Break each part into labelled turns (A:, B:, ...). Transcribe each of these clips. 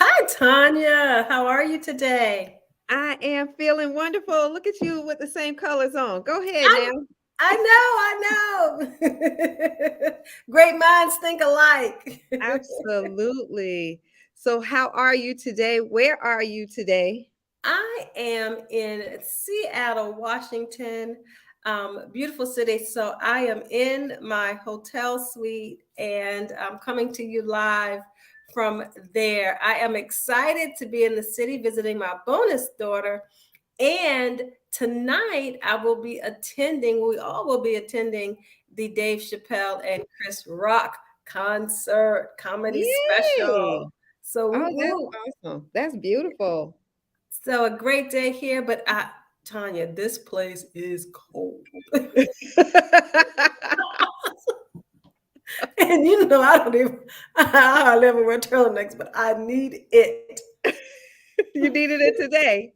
A: Hi, Tanya. How are you today?
B: I am feeling wonderful. Look at you with the same colors on. Go ahead
A: I
B: now.
A: I know. Great minds think alike.
B: Absolutely. So, how are you today? Where are you today?
A: I am in Seattle, Washington. Beautiful city. So I am in my hotel suite and I'm coming to you live from there. I am excited to be in the city visiting my bonus daughter. And tonight I will be attending, we all will be attending the Dave Chappelle and Chris Rock concert comedy
B: Yay!
A: special. So
B: Oh,
A: woo
B: that's
A: woo.
B: awesome. That's beautiful.
A: So a great day here, but Tanya, this place is cold. And you know I don't even I never wear turtlenecks, but I need it.
B: You needed it today.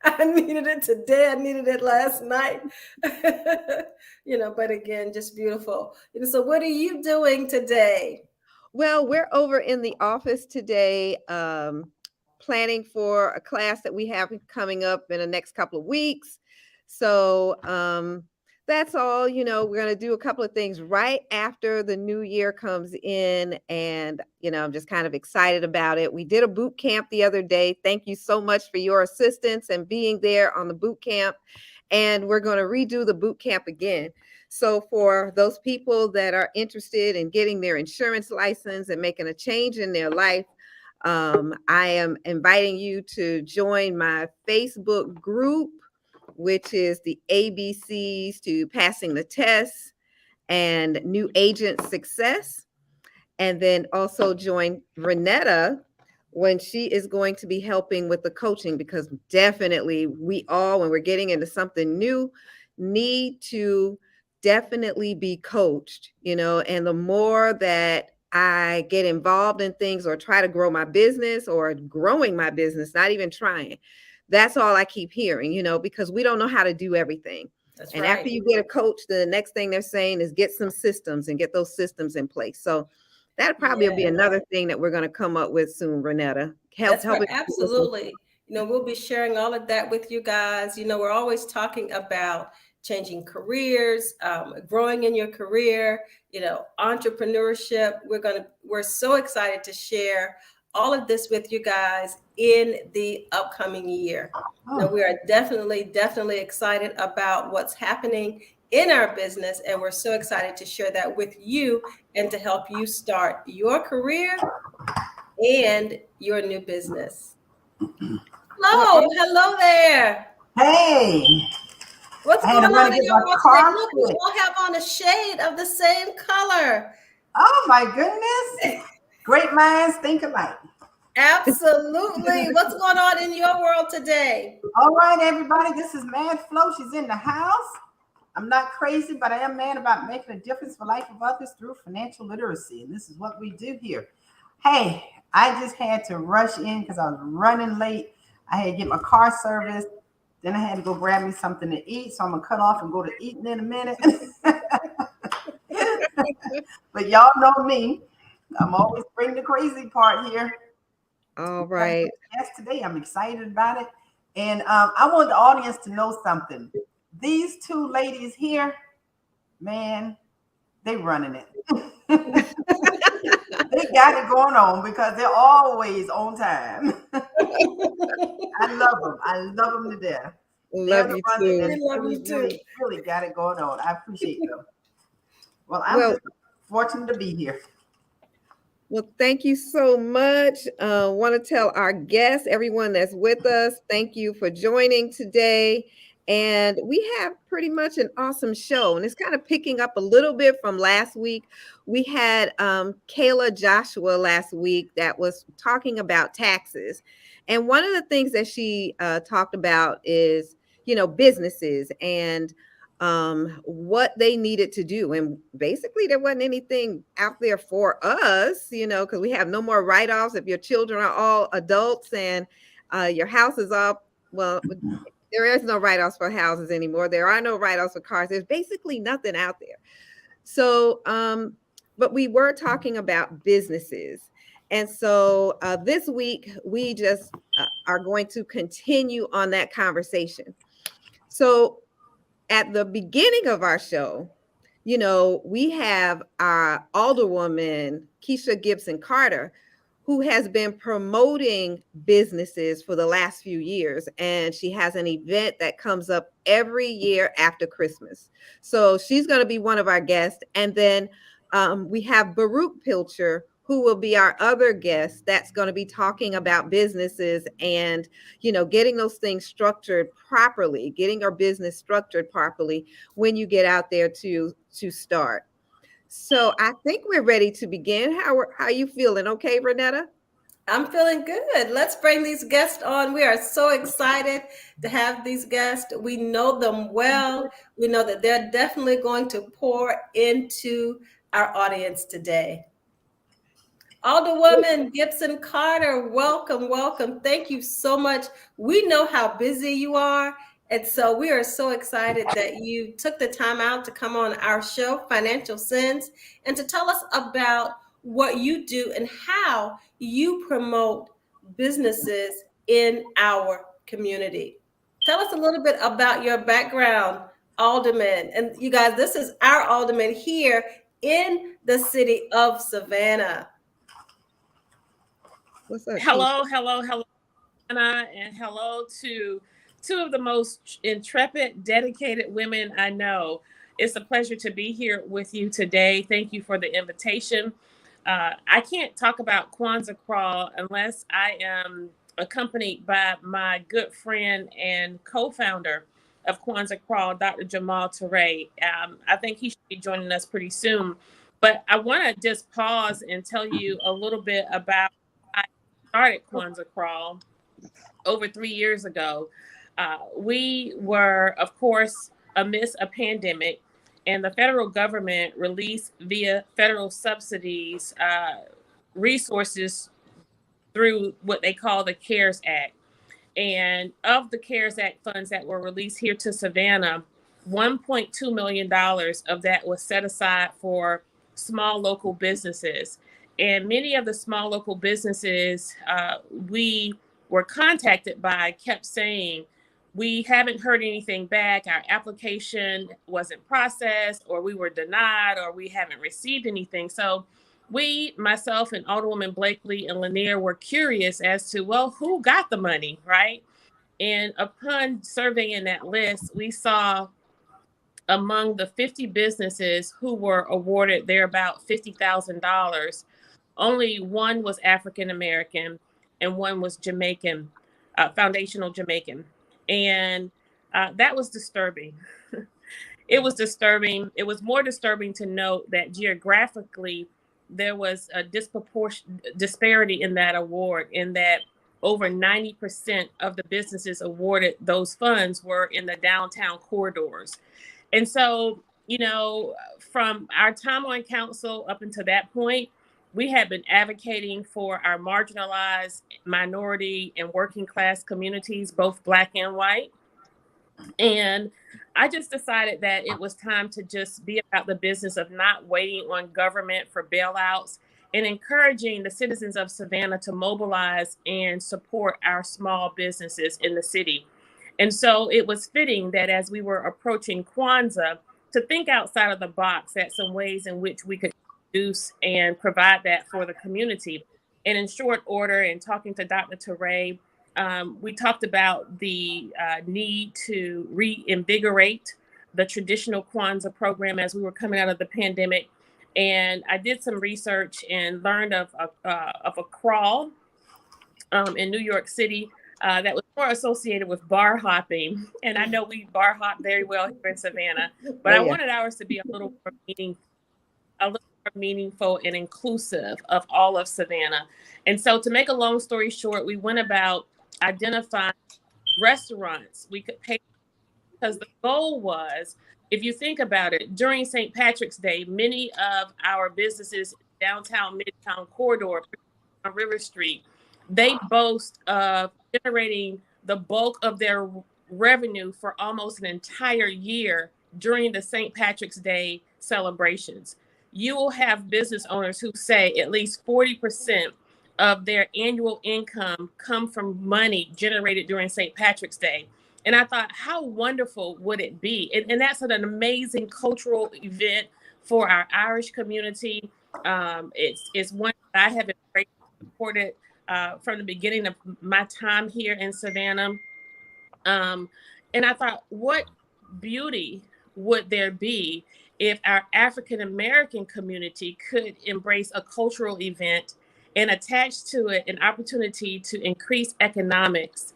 A: I needed it today. I needed it last night. But again, just beautiful. So what are you doing today?
B: Well, we're over in the office today, planning for a class that we have coming up in the next couple of weeks. So that's all. We're going to do a couple of things right after the new year comes in. And, I'm just kind of excited about it. We did a boot camp the other day. Thank you so much for your assistance and being there on the boot camp. And we're going to redo the boot camp again. So for those people that are interested in getting their insurance license and making a change in their life, I am inviting you to join my Facebook group, which is the ABCs to passing the test and new agent success. And then also join Renetta when she is going to be helping with the coaching, because definitely we all, when we're getting into something new, need to definitely be coached, and the more that I get involved in things or try to grow my business or growing my business, not even trying, that's all I keep hearing, because we don't know how to do everything.
A: That's
B: And after
A: right.
B: you get a coach, the next thing they're saying is get some systems and get those systems in place. So that probably will be
A: Yeah,
B: another thing that we're going to come up with soon, Renetta.
A: that's right.
B: Helping people.
A: Absolutely. We'll be sharing all of that with you guys. We're always talking about changing careers, growing in your career, entrepreneurship. We're so excited to share all of this with you guys in the upcoming year. We are definitely excited about what's happening in our business, and we're so excited to share that with you and to help you start your career and your new business.
B: Well,
A: Hello there.
C: Hey,
A: What's
C: I had to
A: going
C: run
A: on
C: and
A: in
C: get
A: your
C: my
A: world today?
C: car
A: Look, we
C: fixed.
A: all have on a shade of the same color.
C: Oh my goodness. Great minds think alike.
A: Absolutely. What's going on in your world today?
C: All right, everybody. This is Mad Flo. She's in the house. I'm not crazy, but I am mad about making a difference for the life of others through financial literacy. And this is what we do here. Hey, I just had to rush in because I was running late. I had to get my car serviced. Then I had to go grab me something to eat. So I'm going to cut off and go to eating in a minute. But y'all know me. I'm always bring the crazy part here.
B: all
C: Got a
B: right.
C: guest today. I'm excited about it. And I want the audience to know something. These two ladies here, man, they running it. They got it going on because they're always on time. I love them. I love them to death. They're
B: Love
C: the
B: you
C: ones that
A: We
B: too.
A: love
C: really,
A: you too.
C: really, really got it going on. I appreciate them. Well, I'm
B: Well,
C: just fortunate to be here.
B: well, thank you so much. Want to tell our guests, everyone that's with us, thank you for joining today. And we have pretty much an awesome show. And it's kind of picking up a little bit from last week. We had Kayla Joshua last week that was talking about taxes. And one of the things that she talked about is, businesses and what they needed to do. And basically, there wasn't anything out there for us, because we have no more write offs if your children are all adults and your house is up. Well, there is no write offs for houses anymore. There are no write offs for cars. There's basically nothing out there. So, but we were talking about businesses. And so this week, we just are going to continue on that conversation. So at the beginning of our show, you know, we have our Alderwoman, Kesha Gibson Carter, who has been promoting businesses for the last few years. And she has an event that comes up every year after Christmas. So she's going to be one of our guests. And then we have Baruch Pilcher, who will be our other guest that's going to be talking about businesses and, you know, getting those things structured properly, getting our business structured properly when you get out there to start. So I think we're ready to begin. How are you feeling? Okay, Renetta?
A: I'm feeling good. Let's bring these guests on. We are so excited to have these guests. We know them well. We know that they're definitely going to pour into our audience today. Alderwoman Gibson Carter, welcome, welcome. Thank you so much. We know how busy you are. And so we are so excited that you took the time out to come on our show, Financial Sense, and to tell us about what you do and how you promote businesses in our community. Tell us a little bit about your background, Alderman. And you guys, this is our Alderman here in the city of Savannah.
B: What's up?
D: Hello, Anna, and hello to two of the most intrepid, dedicated women I know. It's a pleasure to be here with you today. Thank you for the invitation. I can't talk about Kwanzza Krawl unless I am accompanied by my good friend and co-founder of Kwanzza Krawl, Dr. Jamal Toure. I think he should be joining us pretty soon. But I want to just pause and tell you a little bit about started Kwanzza Krawl over 3 years ago. We were, of course, amidst a pandemic, and the federal government released via federal subsidies resources through what they call the CARES Act. And of the CARES Act funds that were released here to Savannah, $1.2 million of that was set aside for small local businesses. And many of the small local businesses we were contacted by kept saying, we haven't heard anything back. Our application wasn't processed, or we were denied, or we haven't received anything. So we, myself and Alderwoman Blakely and Lanier, were curious as to, well, who got the money, right? And upon surveying that list, we saw among the 50 businesses who were awarded there about $50,000, only one was African American and one was Jamaican, foundational Jamaican. And that was disturbing. It was disturbing. It was more disturbing to note that geographically there was a disproportionate disparity in that award, in that over 90% of the businesses awarded those funds were in the downtown corridors. And so, you know, from our time on council up until that point, we had been advocating for our marginalized, minority, and working class communities, both Black and white. And I just decided that it was time to just be about the business of not waiting on government for bailouts and encouraging the citizens of Savannah to mobilize and support our small businesses in the city. And so it was fitting that as we were approaching Kwanzaa, to think outside of the box at some ways in which we could produce and provide that for the community. And in short order, and talking to Dr. Toure, we talked about the need to reinvigorate the traditional Kwanzaa program as we were coming out of the pandemic. And I did some research and learned of a crawl in New York City that was more associated with bar hopping. And I know we bar hop very well here in Savannah, but I wanted ours to be a little more meaningful and inclusive of all of Savannah. And so to make a long story short, we went about identifying restaurants we could pay, because the goal was, if you think about it, during St. Patrick's Day, many of our businesses downtown, midtown corridor, on River Street, they boast of generating the bulk of their revenue for almost an entire year during the St. Patrick's Day celebrations. You will have business owners who say at least 40% of their annual income come from money generated during St. Patrick's Day. And I thought, how wonderful would it be? And that's an amazing cultural event for our Irish community. It's one that I have embraced and supported from the beginning of my time here in Savannah. And I thought, what beauty would there be if our African American community could embrace a cultural event and attach to it an opportunity to increase economics,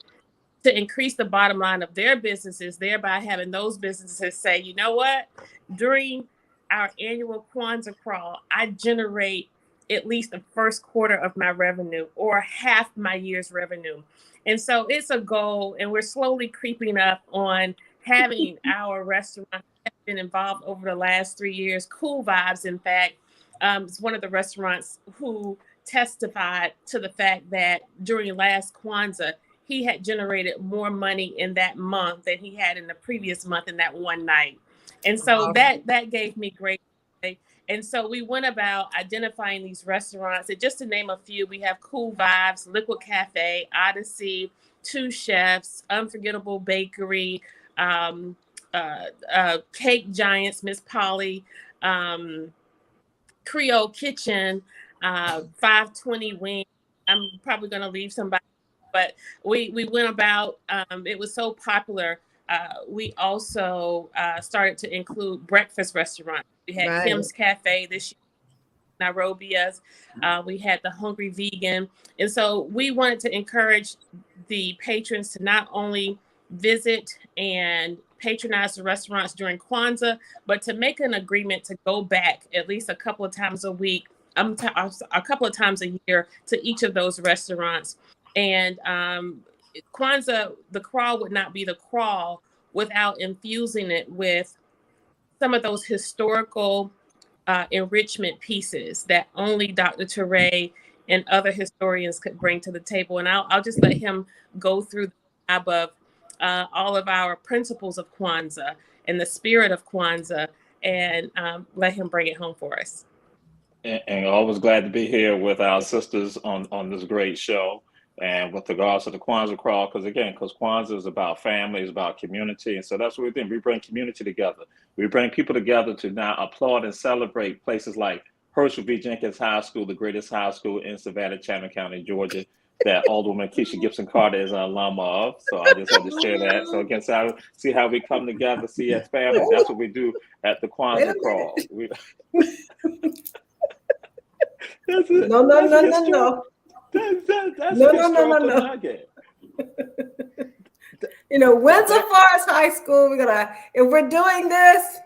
D: to increase the bottom line of their businesses, thereby having those businesses say, you know what, during our annual Kwanzza Krawl, I generate at least the first quarter of my revenue or half my year's revenue. And so it's a goal, and we're slowly creeping up on having our restaurant been involved over the last 3 years. Cool Vibes, in fact, is one of the restaurants who testified to the fact that during last Kwanzaa, he had generated more money in that month than he had in the previous month in that one night. And so that gave me great joy. And so we went about identifying these restaurants. And just to name a few, we have Cool Vibes, Liquid Cafe, Odyssey, Two Chefs, Unforgettable Bakery, Cake Giants, Miss Polly, Creole Kitchen, 520 Wings. I'm probably going to leave somebody, but we went about, it was so popular. We also started to include breakfast restaurants. We had Kim's Cafe this year, Nairobi's. We had the Hungry Vegan. And so we wanted to encourage the patrons to not only visit and patronize the restaurants during Kwanzaa, but to make an agreement to go back at least a couple of times a week, a couple of times a year to each of those restaurants. And Kwanzaa, the crawl would not be the crawl without infusing it with some of those historical enrichment pieces that only Dr. Teray and other historians could bring to the table. And I'll just let him go through the tab of all of our principles of Kwanzaa and the spirit of Kwanzaa, and let him bring it home for us.
E: And always glad to be here with our sisters on this great show. And with regards to the Kwanzza Krawl, because Kwanzaa is about family, it's about community. And so that's what we do. We bring community together. We bring people together to now applaud and celebrate places like Herschel V. Jenkins High School, the greatest high school in Savannah, Chatham County, Georgia, that Alderwoman Kesha Gibson Carter is an alum of. So I just had to share that. So again, so see how we come together, see as family. That's what we do at the Kwanzza Krawl. That's it.
A: No.
E: That's
A: No.
E: nugget.
A: Windsor Forest High School, if we're doing this.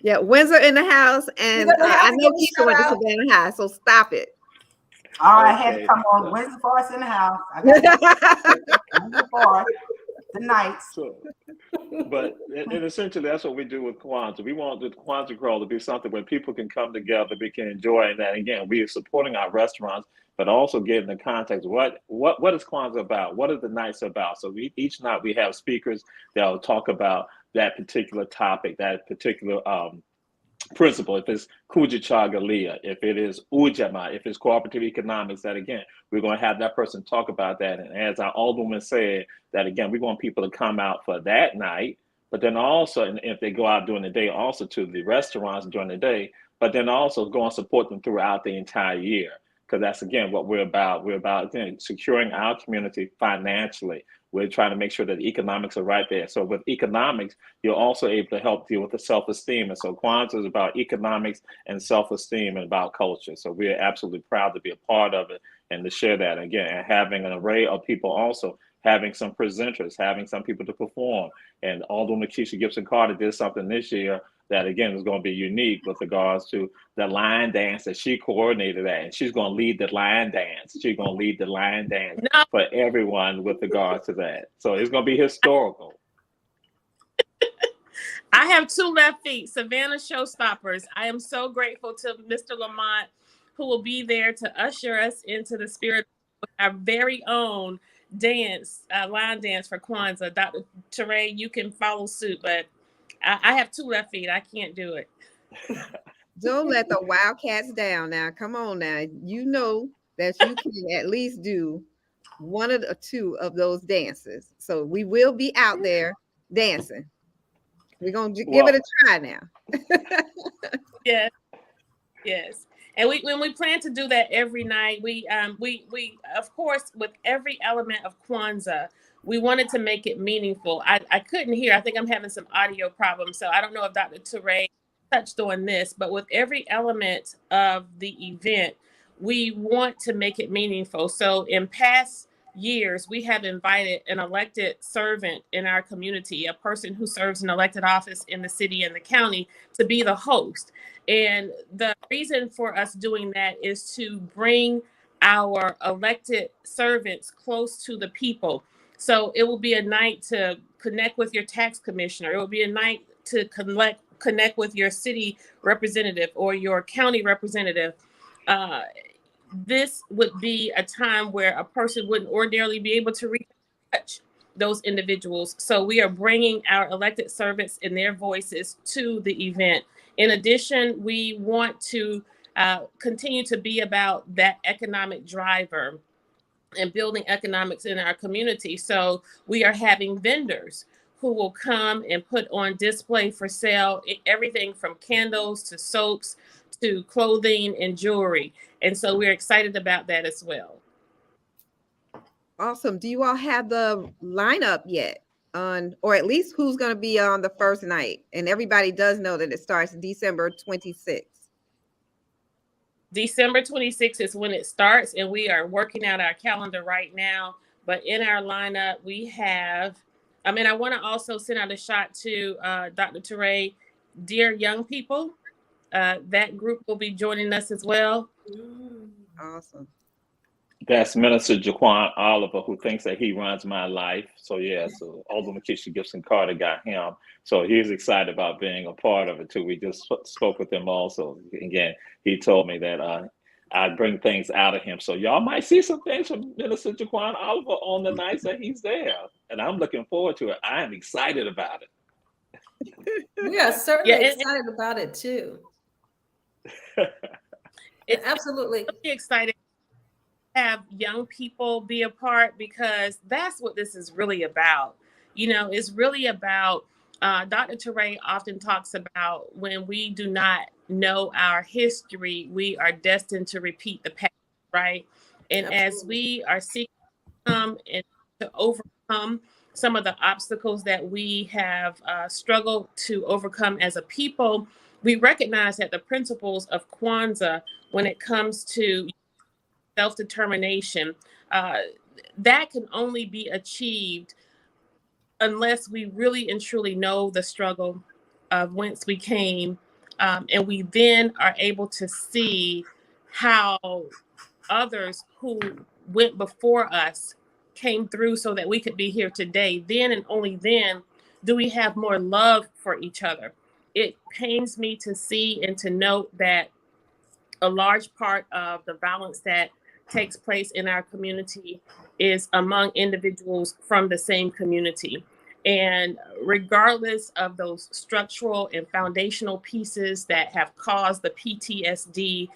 B: Yeah, Windsor in the house, and I know Kesha went to Savannah High, so stop it.
C: All right, I had to come on. Windsor Forest in the house. I got Windsor Forest, the Knights.
E: And essentially, that's what we do with Kwanzaa. We want the Kwanzza Krawl to be something where people can come together, we can enjoy that. Again, we are supporting our restaurants, but also getting the context. What is Kwanzaa about? What are the nights about? So each night we have speakers that will talk about that particular topic, that particular principle. If it's Kujichagulia, if it is Ujamaa, if it's cooperative economics, that again, we're going to have that person talk about that. And as our Alderwoman said, that again, we want people to come out for that night, but then also, and if they go out during the day, also to the restaurants during the day, but then also go and support them throughout the entire year. Because that's, again, what we're about. We're about securing our community financially. We're trying to make sure that the economics are right there. So with economics, you're also able to help deal with the self-esteem. And so Kwanzaa is about economics and self-esteem and about culture. So we're absolutely proud to be a part of it and to share that again, and having an array of people also, having some presenters, having some people to perform. And Alderwoman Kesha Gibson Carter did something this year that again is going to be unique with regards to the line dance that she coordinated that, and she's going to lead the line dance. She's going to lead the line dance for everyone with regards to that. So it's going to be historical.
D: I have two left feet, Savannah Showstoppers. I am so grateful to Mr. Lamont, who will be there to usher us into the spirit of our very own dance, line dance for Kwanzaa. Dr. Teray, you can follow suit, but I have two left feet. I can't do it.
B: Don't let the Wildcats down now. Come on now. You know that you can at least do one or two of those dances. So we will be out there dancing. We're going to give it a try now.
D: Yes, yes. And when we plan to do that every night, we of course, with every element of Kwanzaa, we wanted to make it meaningful. I couldn't hear. I think I'm having some audio problems, so I don't know if Dr. Teray touched on this, but with every element of the event, we want to make it meaningful. So in past years, we have invited an elected servant in our community, a person who serves an elected office in the city and the county, to be the host. And the reason for us doing that is to bring our elected servants close to the people. So it will be a night to connect with your tax commissioner. It will be a night to connect with your city representative or your county representative. This would be a time where a person wouldn't ordinarily be able to reach those individuals. So we are bringing our elected servants and their voices to the event. In addition, we want to continue to be about that economic driver and building economics in our community. So we are having vendors who will come and put on display for sale everything from candles to soaps to clothing and jewelry. And so we're excited about that as well.
B: Awesome. Do you all have the lineup yet on, or at least who's going to be on the first night? And everybody does know that it starts December 26th.
D: December 26th is when it starts, and we are working out our calendar right now. But in our lineup, we have, I want to also send out a shot to Dr. Teray, Dear Young People. That group will be joining us as well.
B: Awesome.
E: That's Minister Jaquan Oliver, who thinks that he runs my life. So yeah, so Alderwoman Kesha Gibson Carter got him. So he's excited about being a part of it too. We just spoke with him also. Again, he told me that I bring things out of him. So y'all might see some things from Minister Jaquan Oliver on the nights that he's there. And I'm looking forward to it. I am excited about it.
A: We are certainly excited about it too. Absolutely.
D: Really excited to have young people be a part, because that's what this is really about. It's really about, Dr. Teray often talks about, when we do not know our history, we are destined to repeat the past, right? And as we are seeking to come and to overcome some of the obstacles that we have struggled to overcome as a people, we recognize that the principles of Kwanzaa, when it comes to self-determination, that can only be achieved unless we really and truly know the struggle of whence we came, and we then are able to see how others who went before us came through so that we could be here today. Then and only then do we have more love for each other. It pains me to see and to note that a large part of the violence that takes place in our community is among individuals from the same community. And regardless of those structural and foundational pieces that have caused the PTSD.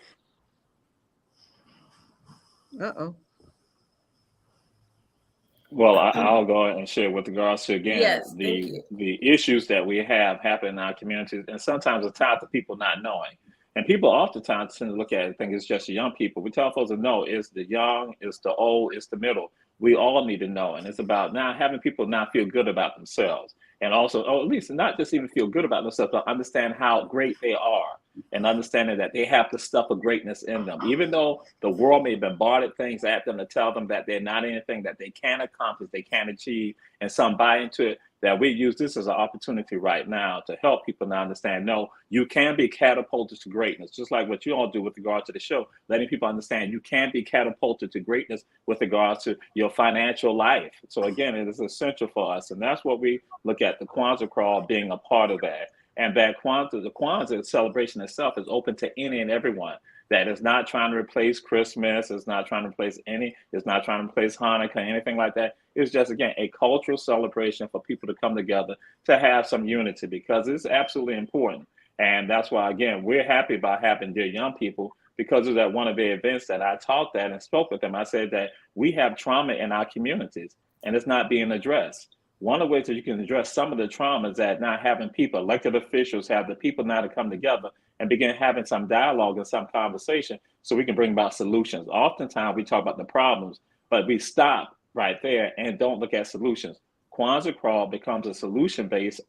E: Well, I'll go ahead and share with regards to, again,
A: Yes,
E: the issues that we have happen in our communities. And sometimes it's tied to people not knowing. And people oftentimes tend to look at it and think it's just young people. We tell folks to know it's the young, it's the old, it's the middle. We all need to know. And it's about now having people not feel good about themselves. And also, or at least not just even feel good about themselves, but understand how great they are, and understanding that they have the stuff of greatness in them. Even though the world may have bombarded things at them to tell them that they're not anything that they can accomplish, they can achieve, and some buy into it, that we use this as an opportunity right now to help people now understand, no, you can be catapulted to greatness, just like what you all do with regard to the show, letting people understand you can be catapulted to greatness with regards to your financial life. So again, it is essential for us. And that's what we look at, the Kwanzza Krawl being a part of that. And that the Kwanzaa celebration itself is open to any and everyone. That is not trying to replace Christmas, it's not trying to replace it's not trying to replace Hanukkah, anything like that. It's just, again, a cultural celebration for people to come together to have some unity, because it's absolutely important. And that's why, again, we're happy about having Dear Young People, because of that one of the events that I talked at and spoke with them. I said that we have trauma in our communities and it's not being addressed. One of the ways that you can address some of the trauma is that not having people, elected officials, have the people now to come together and begin having some dialogue and some conversation so we can bring about solutions. Oftentimes we talk about the problems, but we stop right there and don't look at solutions. Kwanzza Krawl becomes a solution-based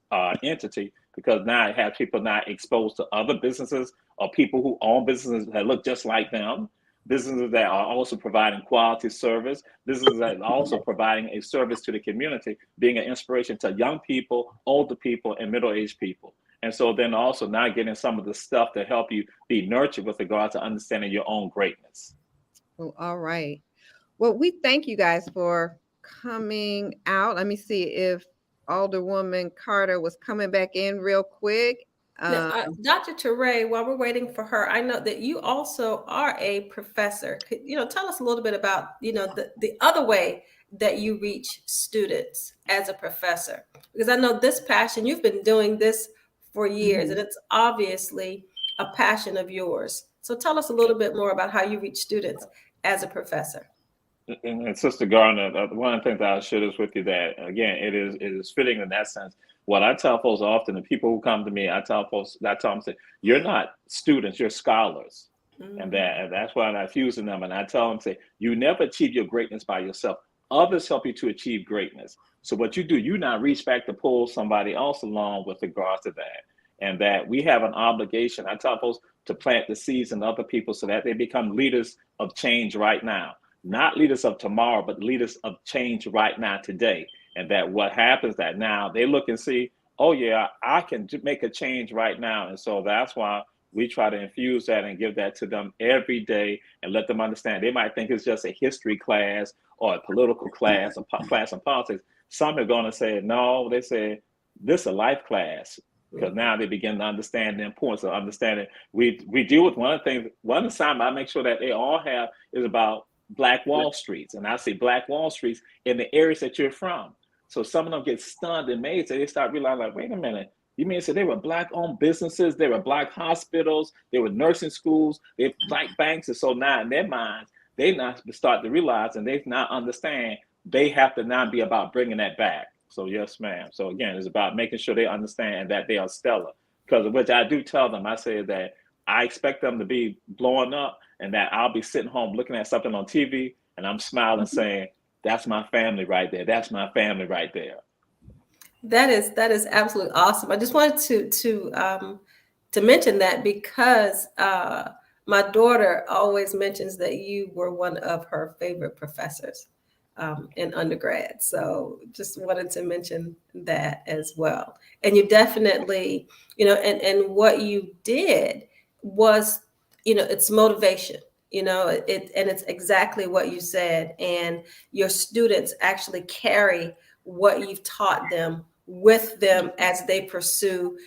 E: entity because now it has people not exposed to other businesses or people who own businesses that look just like them, businesses that are also providing quality service, businesses that are also providing a service to the community, being an inspiration to young people, older people, and middle-aged people. And so then also now getting some of the stuff to help you be nurtured with regard to understanding your own greatness.
B: Oh, all right. Well, we thank you guys for coming out. Let me see if Alderwoman Carter was coming back in real quick.
A: Now, Dr. Teray, while we're waiting for her, I know that you also are a professor. Could, tell us a little bit about, the other way that you reach students as a professor, because I know this passion, you've been doing this for years, and it's obviously a passion of yours. So tell us a little bit more about how you reach students as a professor.
E: And Sister Gardner, one of the things that I'll share this with you that, again, it is fitting in that sense. What I tell folks often, the people who come to me, I tell them, say, you're not students, you're scholars. And that's why I'm fusing them. And I tell them, say, you never achieve your greatness by yourself. Others help you to achieve greatness. So what you do, you now reach back to pull somebody else along with regards to that. And that we have an obligation, I tell folks, to plant the seeds in other people so that they become leaders of change right now. Not leaders of tomorrow, but leaders of change right now, today. And that what happens that now they look and see, oh yeah, I can make a change right now. And so that's why we try to infuse that and give that to them every day and let them understand. They might think it's just a history class or a political class or class in politics. Some are going to say, no, they say, this is a life class. Because now they begin to understand the importance of understanding. We deal with one of the assignment I make sure that they all have is about Black Wall Streets. And I say Black Wall Streets in the areas that you're from. So some of them get stunned and amazed. They start realizing, like, wait a minute, you mean to say they were Black-owned businesses, they were Black hospitals, they were nursing schools, they were Black banks. And so now in their minds, they now start to realize and they now understand they have to now be about bringing that back. So yes, ma'am. So again, it's about making sure they understand that they are stellar. Because of which I do tell them, I say that I expect them to be blowing up and that I'll be sitting home looking at something on TV and I'm smiling saying, that's my family right there. That's my family right there.
A: That is absolutely awesome. I just wanted to mention that because my daughter always mentions that you were one of her favorite professors in undergrad. So just wanted to mention that as well. And you definitely, and what you did was, it's motivation. And it's exactly what you said. And your students actually carry what you've taught them with them as they pursue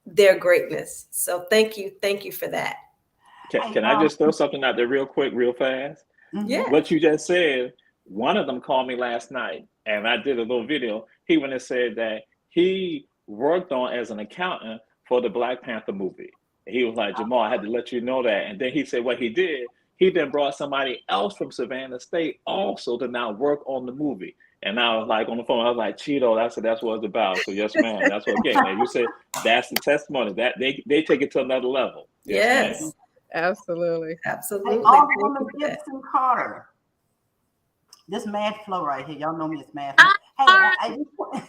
A: their greatness. So thank you for that.
E: Can I just throw something out there real quick, real fast?
A: Yeah.
E: What you just said, one of them called me last night and I did a little video. He went and said that he worked on as an accountant for the Black Panther movie. He was like, Jamal, I had to let you know that. And then he said what he did, he then brought somebody else from Savannah State also to now work on the movie. And I was like on the phone, I was like, Cheeto, that's what it's about. So yes, ma'am, that's what again. And you said that's the testimony that they take it to another level.
A: Yes.
B: Absolutely.
A: Absolutely.
C: Hey, Alderwoman Gibson Carter. This Mad Flow right here. Y'all know me as Mad Flow. Hey,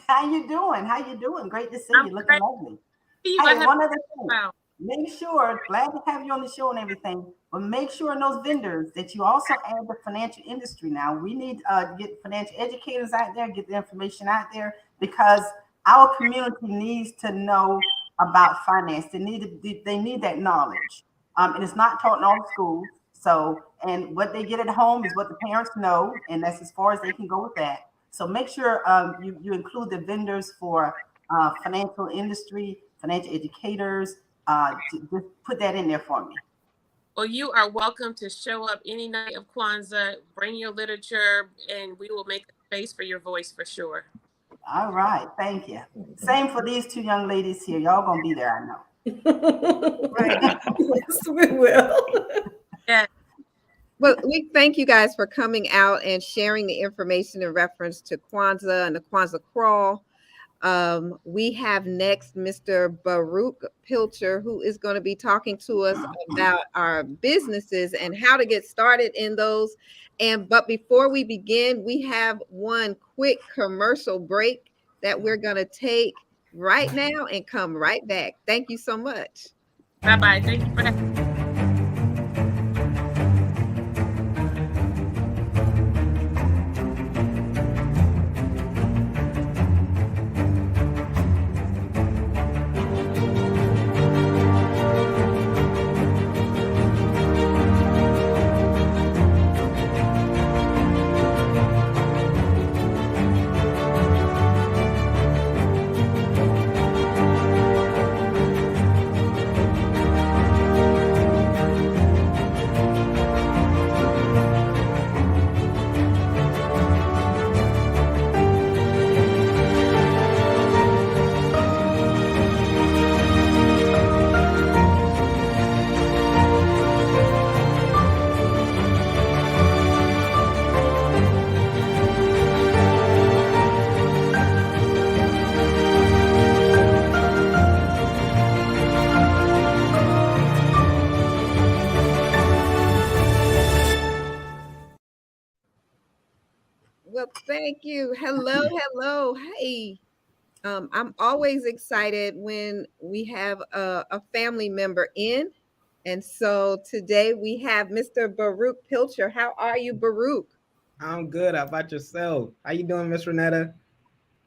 C: how you doing? How you doing? Great to see you. Looking lovely. Hey, one other thing. Make sure, glad to have you on the show and everything, but make sure in those vendors that you also add the financial industry. Now, we need to get financial educators out there, get the information out there, because our community needs to know about finance. They need that knowledge. And it's not taught in all the schools. So, and what they get at home is what the parents know, and that's as far as they can go with that. So make sure you include the vendors for financial industry, financial educators. Just put that in there for me.
D: Well, you are welcome to show up any night of Kwanzaa, bring your literature, and we will make a space for your voice for sure.
C: All right, thank you. Same for these two young ladies here. Y'all gonna be there, I know.
A: Right. Yes, we will.
D: Yeah.
B: Well, we thank you guys for coming out and sharing the information in reference to Kwanzaa and the Kwanzza Krawl. We have next Mr. Baruch Pilcher, who is going to be talking to us about our businesses and how to get started in those. But before we begin, we have one quick commercial break that we're going to take right now and come right back. Thank you so much.
D: Bye-bye. Thank you for having me.
B: Well, thank you. Hello, hello. Hey. I'm always excited when we have a family member in. And so today we have Mr. Baruch Pilcher. How are you, Baruch?
F: I'm good. How about yourself? How you doing, Miss Renetta?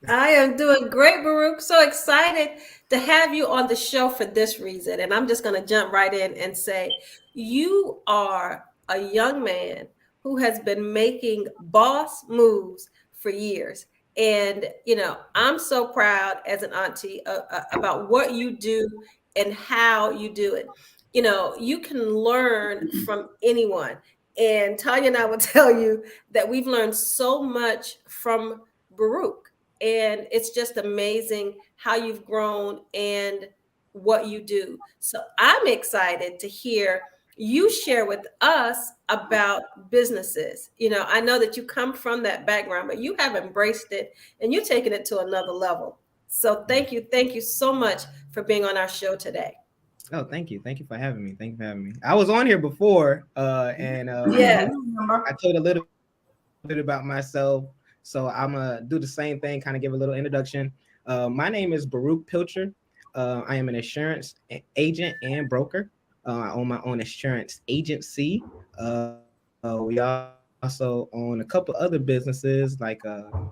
A: I am doing great, Baruch. So excited to have you on the show for this reason. And I'm just going to jump right in and say, you are a young man who has been making boss moves for years. And, I'm so proud as an auntie about what you do and how you do it. You can learn from anyone. And Tanya and I will tell you that we've learned so much from Baruch. And it's just amazing how you've grown and what you do. So I'm excited to hear you share with us about businesses. I know that you come from that background, but you have embraced it and you're taking it to another level. So thank you. Thank you so much for being on our show today.
F: Oh, thank you. Thank you for having me. Thank you for having me. I was on here before, and
A: Yes.
F: I told a little bit about myself. So I'm gonna do the same thing, kind of give a little introduction. My name is Baruch Pilcher. I am an insurance agent and broker. I own my own insurance agency. We also own a couple other businesses, like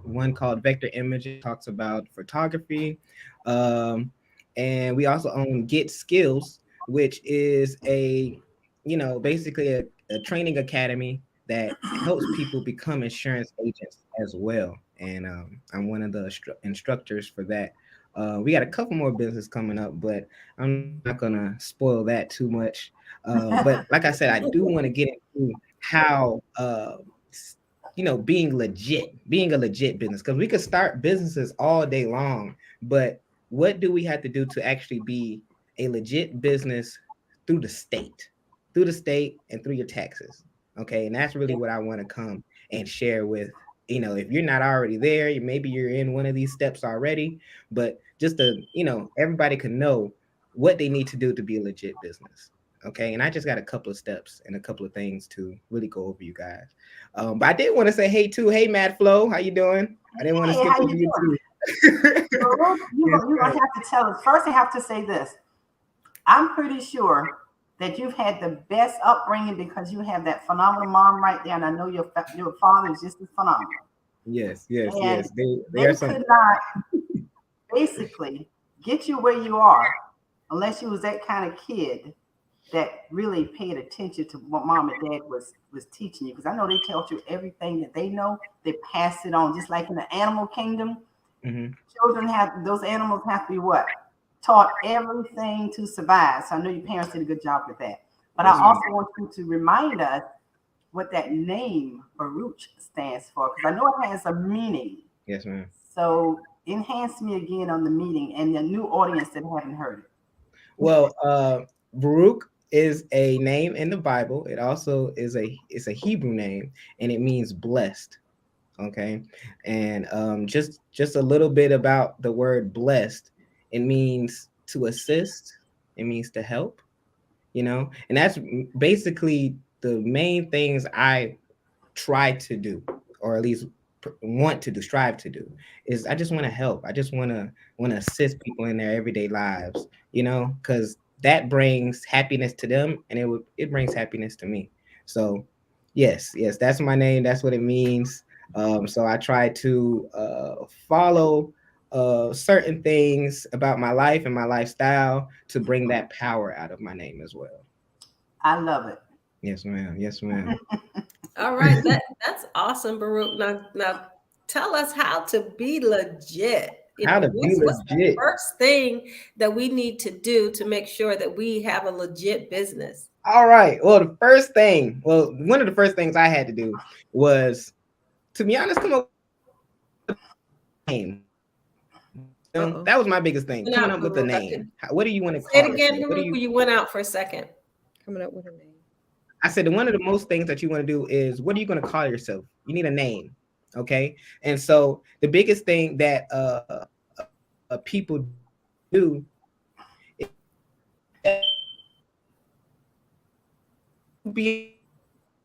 F: one called Vector Image, talks about photography. And we also own Get Skills, which is basically a training academy that helps people become insurance agents as well. And I'm one of the instructors for that. We got a couple more business coming up, but I'm not gonna spoil that too much. But like I said, I do want to get into how being a legit business, because we could start businesses all day long, but what do we have to do to actually be a legit business through the state and through your taxes? Okay. And that's really what I want to come and share with, if you're not already there, maybe you're in one of these steps already, but just to, everybody can know what they need to do to be a legit business. Okay. And I just got a couple of steps and a couple of things to really go over you guys. But I did want to say, hey, Matt Flo, how you doing? I didn't want to skip over you too.
C: You're going to have to tell us. First, I have to say this. I'm pretty sure that you've had the best upbringing because you have that phenomenal mom right there. And I know your father is just as phenomenal.
F: Yes.
C: They
F: could
C: not basically get you where you are unless you was that kind of kid that really paid attention to what mom and dad was teaching you. Because I know they taught you everything that they know. They pass it on, just like in the animal kingdom. Mm-hmm. Those animals have to be what? Taught everything to survive. So I know your parents did a good job with that. But I also want you to remind us what that name Baruch stands for, because I know it has a meaning.
F: Yes, ma'am.
C: So enhance me again on the meaning and the new audience that haven't heard it.
F: Well, Baruch is a name in the Bible. It also is a Hebrew name, and it means blessed. Okay, and just a little bit about the word blessed. It means to assist. It means to help. And that's basically the main things I try to do, or at least want to do, strive to do, is I just want to help. I just want to assist people in their everyday lives, because that brings happiness to them, and it brings happiness to me. So yes, that's my name. That's what it means. So I try to follow certain things about my life and my lifestyle to bring that power out of my name as well.
C: I love it.
F: Yes, ma'am. Yes, ma'am.
A: All right, that's awesome, Baruch. Now tell us how to be legit.
F: How to be
A: what's the
F: legit.
A: first thing that we need to do to make sure that we have a legit business?
F: All right. Well, one of the first things I had to do was, to be honest, come up with a name. That was my biggest thing, coming up with a name. What do you want to
A: Say
F: call
A: it again,
F: yourself?
A: Baruch. You went out for a second.
B: Coming up with a name.
F: I said one of the most things that you want to do is, what are you going to call yourself? You need a name. Okay. And so the biggest thing that people do is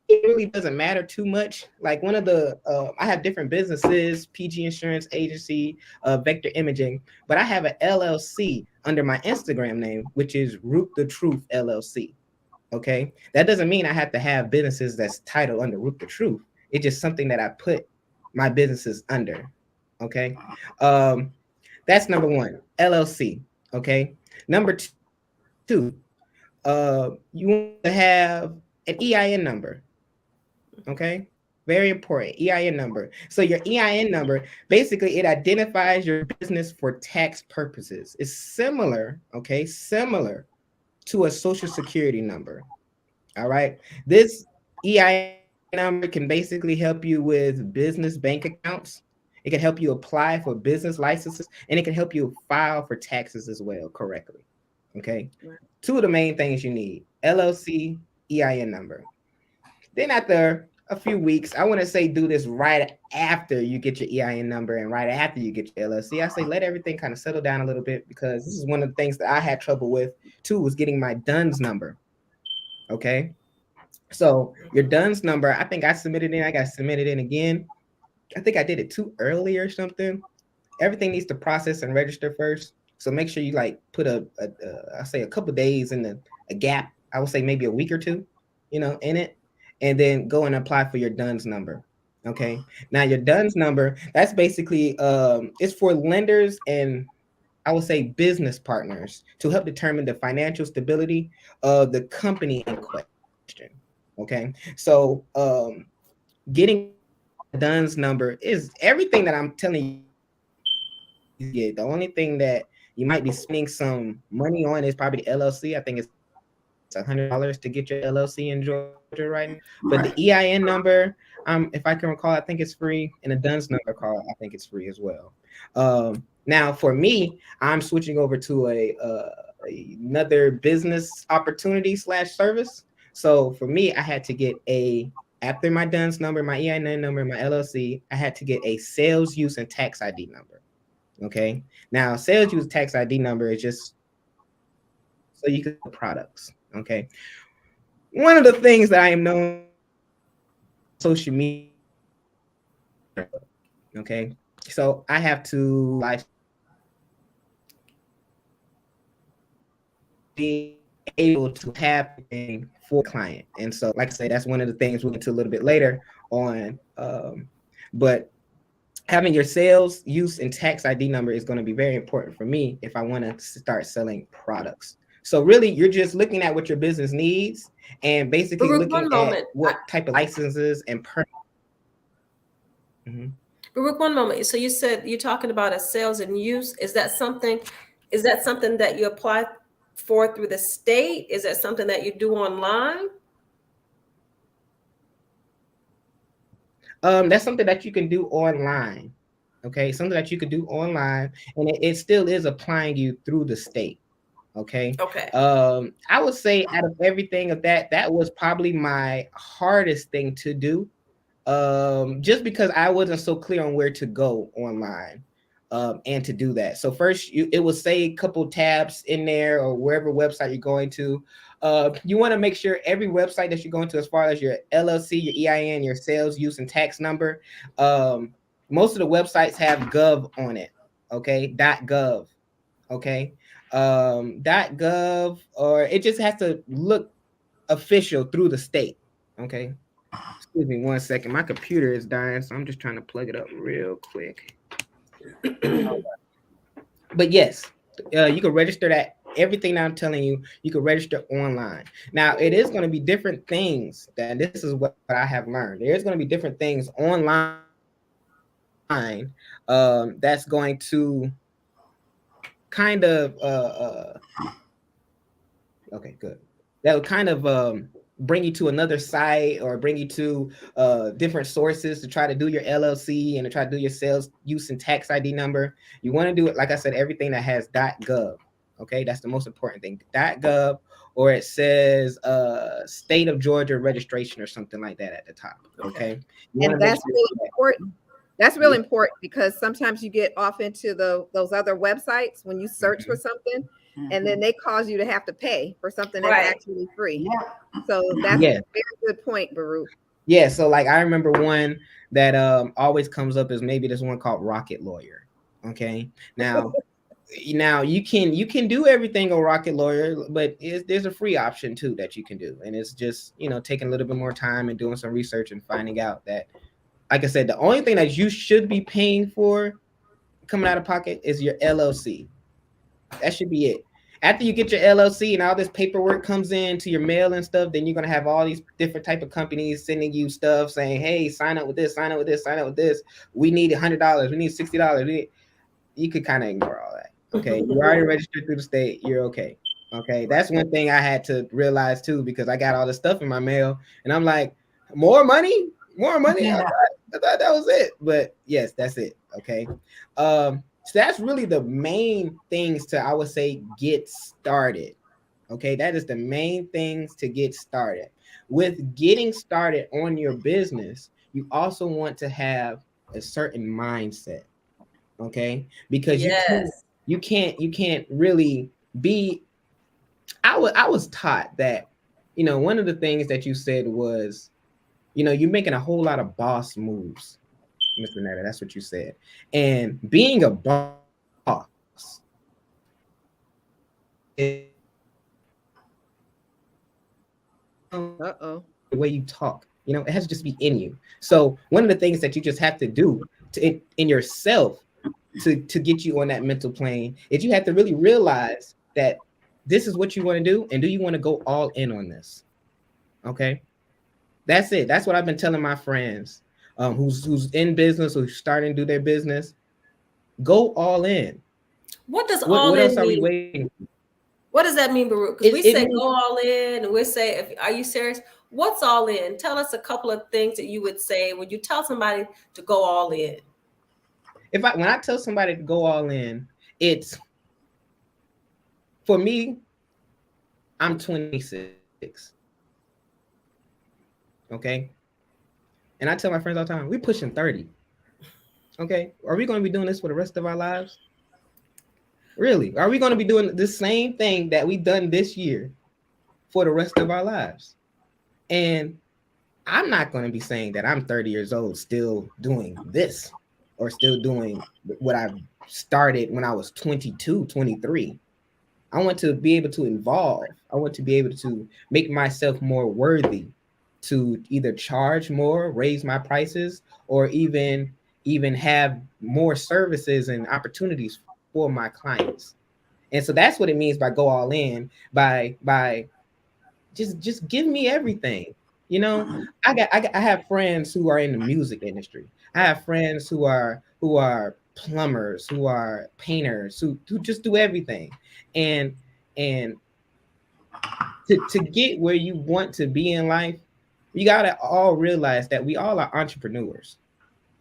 F: it really doesn't matter too much. Like one of the I have different businesses, PG Insurance Agency, Vector Imaging, but I have an LLC under my Instagram name, which is Root the Truth LLC. Okay, that doesn't mean I have to have businesses that's titled under Root the Truth. It's just something that I put my businesses under. Okay, that's number one, LLC. Okay, number two, you want to have an EIN number. Okay, very important, EIN number. So your EIN number, basically it identifies your business for tax purposes. It's similar to a social security number. All right, this EIN number can basically help you with business bank accounts. It can help you apply for business licenses, and it can help you file for taxes as well correctly. Okay, two of the main things you need: LLC, EIN number. Then after a few weeks, I want to say do this right after you get your EIN number and right after you get your LLC. I say let everything kind of settle down a little bit, because this is one of the things that I had trouble with too, was getting my DUNS number. Okay, so your DUNS number, I think I submitted in. I got submitted in again. I think I did it too early or something. Everything needs to process and register first. So make sure you like put I say a couple days in a gap. I would say maybe a week or two, in it, and then go and apply for your DUNS number. Okay. Now your DUNS number, that's basically it's for lenders and I would say business partners to help determine the financial stability of the company in question. Okay. So getting DUNS number is everything that I'm telling you. Yeah, the only thing that you might be spending some money on is probably the LLC. I think it's $100 to get your LLC in Georgia right now. But the EIN number, if I can recall, I think it's free, and the DUNS number card, I think it's free as well. Now, for me, I'm switching over to another business opportunity / service. So for me, I had to get after my DUNS number, my EIN number, my LLC, I had to get a sales use and tax ID number. Okay. Now, sales use tax ID number is just so you can sell products. Okay. One of the things that I am known on social media. Okay. So I have to be able to have a for client. And so, like I say, that's one of the things we'll get to a little bit later on. But having your sales use and tax ID number is going to be very important for me if I want to start selling products. So really, you're just looking at what your business needs and basically looking at what type of licenses and permits.
A: Baruch, one moment. So you said you're talking about a sales and use. Is that something that you apply for through the state? Is that something that you do online?
F: That's something that you can do online. Okay, something that you can do online, and it still is applying you through the state. Okay.
A: Okay.
F: I would say out of everything of that, that was probably my hardest thing to do. Just because I wasn't so clear on where to go online. And to do that. So first, it will say a couple tabs in there or wherever website you're going to. You want to make sure every website that you're going to, as far as your LLC, your EIN, your sales use and tax number, most of the websites have gov on it. Okay, .gov. Okay, .gov, or it just has to look official through the state. Okay, excuse me 1 second. My computer is dying, so I'm just trying to plug it up real quick. But yes, you can register that. Everything that I'm telling you, you can register online. Now, it is going to be different things. That this is what I have learned. There's going to be different things online that's going to kind of okay, good. That will kind of bring you to another site or bring you to different sources to try to do your LLC and to try to do your sales use and tax ID number. You want to do it, like I said, everything that has .gov. Okay, that's the most important thing. .gov, or it says state of Georgia registration or something like that at the top. Okay,
B: and that's really important. That's really important because sometimes you get off into those other websites when you search for something, and then they cause you to have to pay for something that's actually free.
C: Yeah.
B: So that's a very good point, Baruch.
F: Yeah. So like I remember one that always comes up is maybe this one called Rocket Lawyer. Okay. Now you can do everything on Rocket Lawyer, but there's a free option too that you can do, and it's just taking a little bit more time and doing some research and finding out that, like I said, the only thing that you should be paying for coming out of pocket is your LLC. That should be it. After you get your LLC and all this paperwork comes in to your mail and stuff, then you're going to have all these different type of companies sending you stuff saying, hey, sign up with this, sign up with this, sign up with this. We need $100. We need $60. You could kind of ignore all that. Okay. You already registered through the state. You're okay. Okay. That's one thing I had to realize too, because I got all this stuff in my mail and I'm like, more money? Yeah. I thought that was it. But yes, that's it. Okay. So that's really the main things to, I would say, get started. Okay. That is the main things to get started. With getting started on your business, you also want to have a certain mindset. Okay. Because you can't really be, I was taught that, one of the things that you said was, you're making a whole lot of boss moves, Mr. Netta. That's what you said. And being a boss, the way you talk, it has to just be in you. So one of the things that you just have to do in yourself to get you on that mental plane is you have to really realize that this is what you want to do, and do you want to go all in on this? Okay. That's it. That's what I've been telling my friends who's in business, who's starting to do their business. Go all in.
A: What does all in mean? What does that mean, Baruch? Because we say go all in, and we say, are you serious? What's all in? Tell us a couple of things that you would say when you tell somebody to go all in.
F: When I tell somebody to go all in, it's, for me, I'm 26. Okay. And I tell my friends all the time, we're pushing 30. Okay. Are we going to be doing this for the rest of our lives? Really? Are we going to be doing the same thing that we've done this year for the rest of our lives? And I'm not going to be saying that I'm 30 years old still doing this or still doing what I started when I was 22, 23. I want to be able to evolve. I want to be able to make myself more worthy to either charge more, raise my prices, or even have more services and opportunities for my clients. And so that's what it means by go all in, by just give me everything. I have friends who are in the music industry. I have friends who are plumbers, who are painters, who just do everything. And to get where you want to be in life, you gotta all realize that we all are entrepreneurs.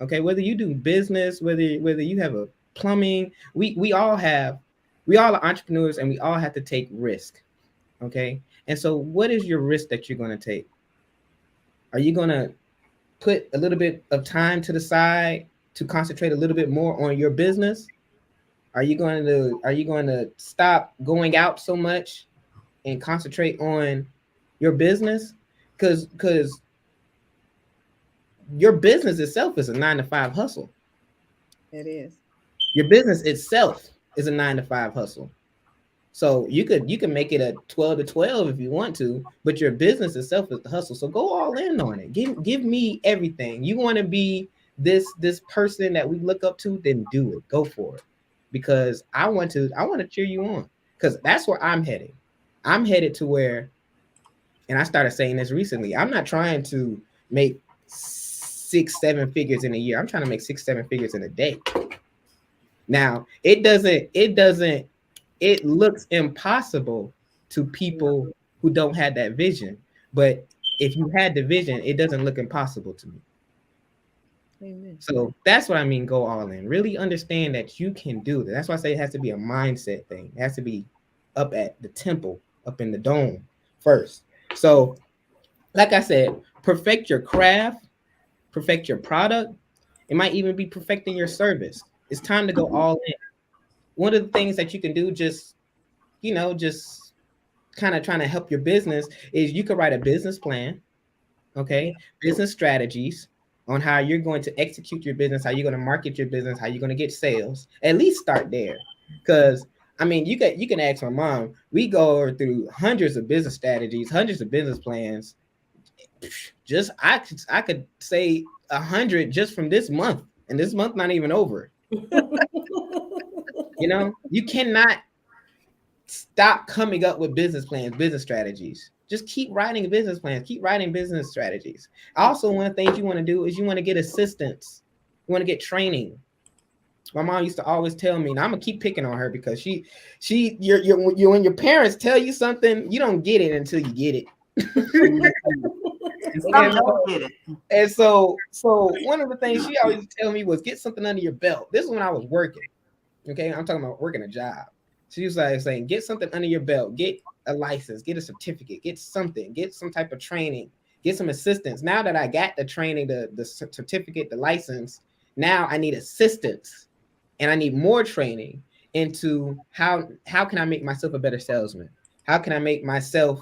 F: Okay, whether you do business, whether you have a plumbing, we all have We all are entrepreneurs and we all have to take risk. Okay. And so what is your risk that you're going to take? Are you going to put a little bit of time to the side to concentrate a little bit more on your business? Are you going to stop going out so much and concentrate on your business? Because your business itself is a 9-to-5 hustle.
B: It is.
F: Your business itself is a 9-to-5 hustle. So you can make it a 12 to 12 if you want to, but your business itself is the hustle. So go all in on it. Give me everything. You want to be this person that we look up to, then do it. Go for it. Because I want to cheer you on. Because that's where I'm headed. I'm headed to where, and I started saying this recently, I'm not trying to make 6-7 figures in a year. I'm trying to make 6-7 figures in a day. Now, it looks impossible to people who don't have that vision. But if you had the vision, it doesn't look impossible to me.
B: Amen.
F: So that's what I mean, go all in. Really understand that you can do that. That's why I say it has to be a mindset thing. It has to be up at the temple, up in the dome first. So, like I said, perfect your craft, perfect your product. It might even be perfecting your service. It's time to go all in. One of the things that you can do, just kind of trying to help your business, is you could write a business plan, okay? Business strategies on how you're going to execute your business, how you're going to market your business, how you're going to get sales. At least start there. Because I mean, you can ask my mom. We go through hundreds of business strategies, hundreds of business plans. Just I could say 100 just from this month, and this month not even over. You cannot stop coming up with business plans, business strategies. Just keep writing business plans, keep writing business strategies. Also, one of the things you want to do is you want to get assistance. You want to get training. My mom used to always tell me, and I'm gonna keep picking on her because when your parents tell you something, you don't get it until you get it. And so one of the things she always tell me was get something under your belt. This is when I was working. Okay, I'm talking about working a job. She was like saying, get something under your belt, get a license, get a certificate, get something, get some type of training, get some assistance. Now that I got the training, the certificate, the license, now I need assistance and I need more training into how can I make myself a better salesman? How can I make myself,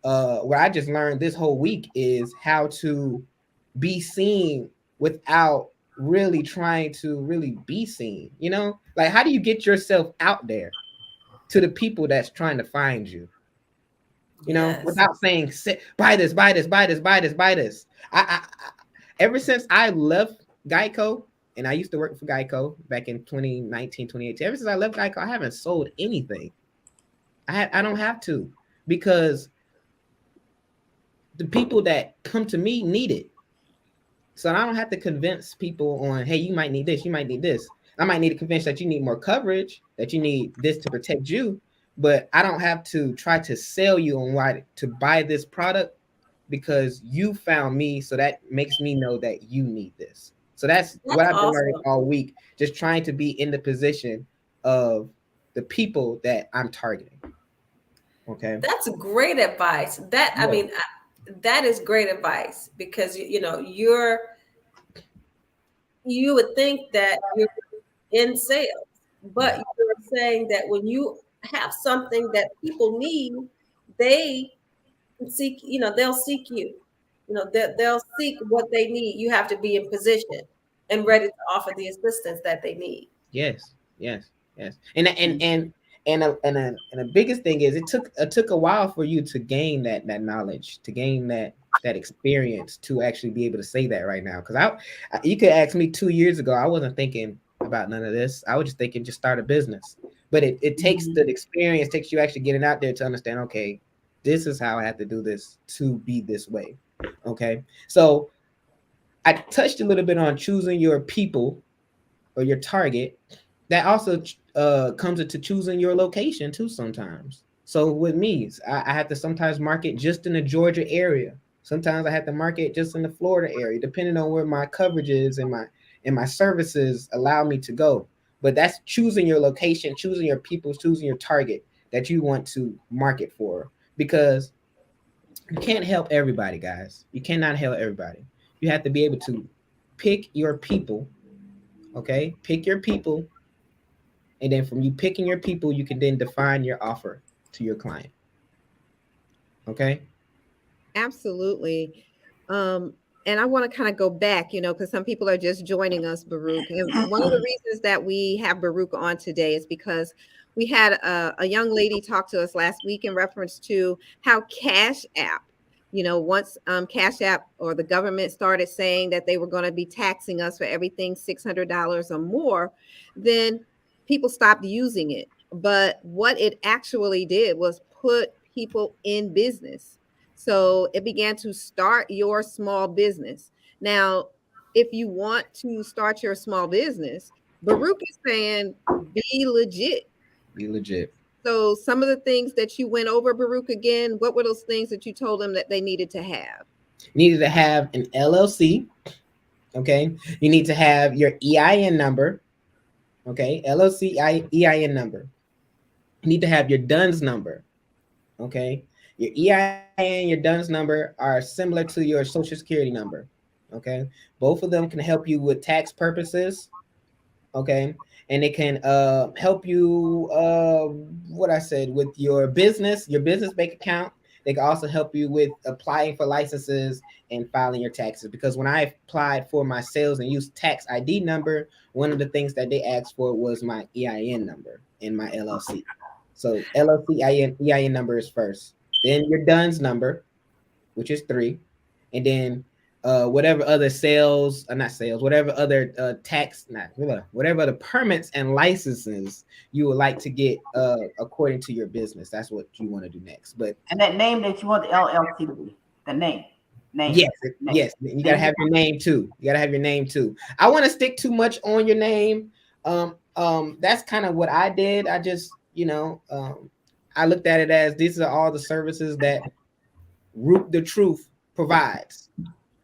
F: what I just learned this whole week is how to be seen without really trying to really be seen, like how do you get yourself out there to the people that's trying to find you, yes. Without saying, buy this. I ever since I left Geico, and I used to work for Geico back in 2019, 2018, ever since I left Geico, I haven't sold anything. I don't have to, because the people that come to me need it. So I don't have to convince people on, hey, you might need this, you might need this. I might need to convince that you need more coverage, that you need this to protect you, but I don't have to try to sell you on why to buy this product because you found me. So that makes me know that you need this. So that's what I've been learning all week, just trying to be in the position of the people that I'm targeting. Okay.
A: That's great advice. I mean, that is great advice because, you would think that you're in sales, but you're saying that when you have something that people need, they seek, they'll seek you, they'll seek what they need. You have to be in position and ready to offer the assistance that they need.
F: Yes. And the biggest thing is it took a while for you to gain that knowledge, to gain that experience to actually be able to say that right now. Because you could ask me 2 years ago, I wasn't thinking about none of this. I was just thinking just start a business. But it takes the experience, takes you actually getting out there to understand, okay, this is how I have to do this to be this way. Okay. So I touched a little bit on choosing your people or your target. That also comes into choosing your location too sometimes. So with me, I have to sometimes market just in the Georgia area. Sometimes I have to market just in the Florida area, depending on where my coverage is and my services allow me to go. but that's choosing your location, choosing your people, choosing your target that you want to market for, because you can't help everybody, guys. You cannot help everybody. You have to be able to pick your people. Okay, pick your people, and then from you picking your people, you can then define your offer to your client. Okay.
B: Absolutely. And I want to kind of go back, because some people are just joining us, Baruch. And one of the reasons that we have Baruch on today is because we had a young lady talk to us last week in reference to how Cash App, once Cash App or the government started saying that they were going to be taxing us for everything $600 or more, then people stopped using it. But what it actually did was put people in business. So it began to start your small business. Now, if you want to start your small business, Baruch is saying be legit.
F: Be legit.
B: So some of the things that you went over, Baruch, again, what were those things that you told them that they needed to have?
F: Needed to have an LLC. Okay. You need to have your EIN number. Okay. LLC EIN number. You need to have your DUNS number. Okay. Your EIN, your DUNS number are similar to your social security number. Okay. Both of them can help you with tax purposes. Okay. And it can help you, what I said, with your business bank account. They can also help you with applying for licenses and filing your taxes. Because when I applied for my sales and use tax ID number, one of the things that they asked for was my EIN number in my LLC. So LLC EIN number is first. Then your DUNS number, which is 3. And then whatever other whatever other whatever other permits and licenses you would like to get according to your business. That's what you want to do next. But
C: and that name that you want the LLC to be, the name.
F: Yes. You gotta have your name too. I want to stick too much on your name. That's kind of what I did. I just, I looked at it as these are all the services that Root the Truth provides.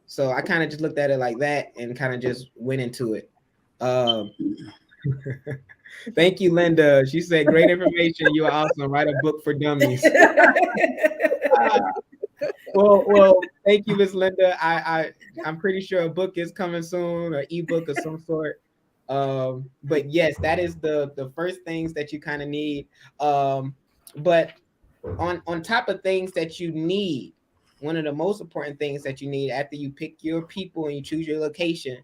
F: So I kind of just looked at it like that and kind of just went into it. Thank you, Linda. She said, great information. You are awesome. Write a book for dummies. Well, thank you, Miss Linda. I'm pretty sure a book is coming soon, or ebook of some sort. But yes, that is the first things that you kind of need. But on top of things that you need, one of the most important things that you need after you pick your people and you choose your location,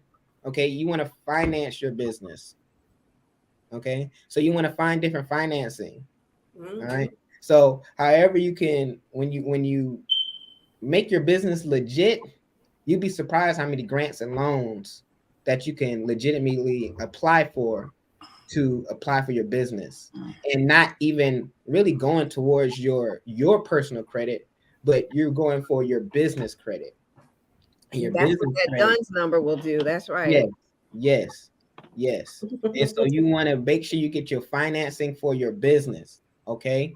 F: okay, you want to finance your business. Okay, so you want to find different financing. All right. So however you can, when you make your business legit, you'd be surprised how many grants and loans that you can legitimately apply for your business, and not even really going towards your personal credit, but you're going for your business credit. And
B: that's what that DUNS number will do. That's right.
F: Yes. And so you want to make sure you get your financing for your business. Okay.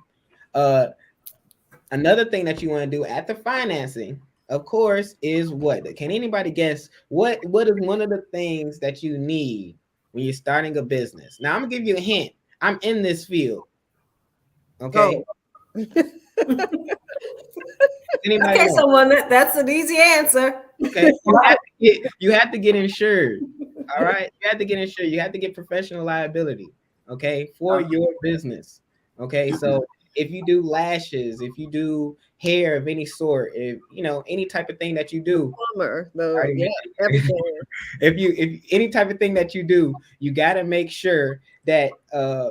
F: Another thing that you want to do at the financing, of course, is what? Can anybody guess what is one of the things that you need when you're starting a business? Now I'm gonna give you a hint. I'm in this field. Okay.
A: Okay, someone that's an easy answer.
F: Okay. You have to get insured. All right. You have to get insured. You have to get professional liability. Okay, for your business. Okay, so if you do lashes, if you do hair of any sort, if any type of thing that you do,
B: plumber, everything.
F: if any type of thing that you do, you got to make sure that